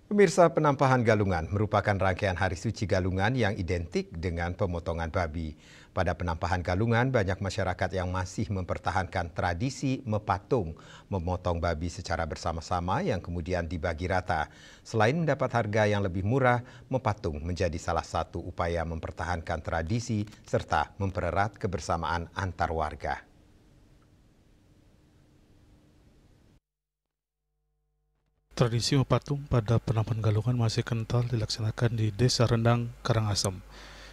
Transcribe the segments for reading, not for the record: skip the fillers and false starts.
Pemirsa, penampahan Galungan merupakan rangkaian hari suci Galungan yang identik dengan pemotongan babi. Pada penampahan Galungan, banyak masyarakat yang masih mempertahankan tradisi mepatung, memotong babi secara bersama-sama yang kemudian dibagi rata. Selain mendapat harga yang lebih murah, mepatung menjadi salah satu upaya mempertahankan tradisi serta mempererat kebersamaan antar warga. Tradisi mepatung pada penampahan Galungan masih kental dilaksanakan di Desa Rendang, Karangasem.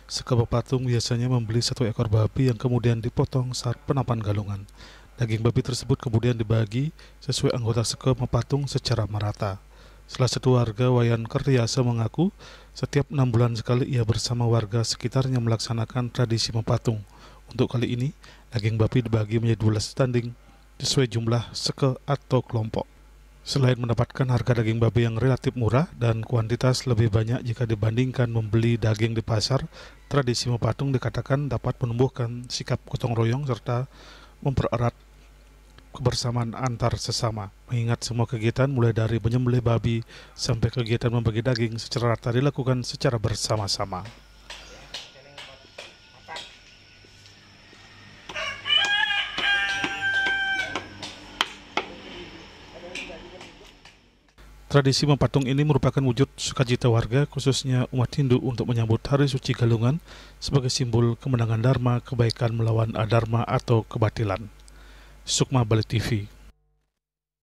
Sekeping patung biasanya membeli satu ekor babi yang kemudian dipotong saat penampahan Galungan. Daging babi tersebut kemudian dibagi sesuai anggota sekep mepatung secara merata. Salah satu warga Wayan Kertiasa mengaku setiap 6 bulan sekali ia bersama warga sekitarnya melaksanakan tradisi mepatung. Untuk kali ini, daging babi dibagi menjadi 12 tanding sesuai jumlah seke atau kelompok. Selain mendapatkan harga daging babi yang relatif murah dan kuantitas lebih banyak jika dibandingkan membeli daging di pasar, tradisi mepatung dikatakan dapat menumbuhkan sikap gotong royong serta mempererat kebersamaan antar sesama. Mengingat semua kegiatan mulai dari menyembelih babi sampai kegiatan membagi daging secara rata dilakukan secara bersama-sama. Tradisi mepatung ini merupakan wujud sukacita warga, khususnya umat Hindu, untuk menyambut Hari Suci Galungan sebagai simbol kemenangan Dharma, kebaikan melawan adharma atau kebatilan. Sukma Bali TV.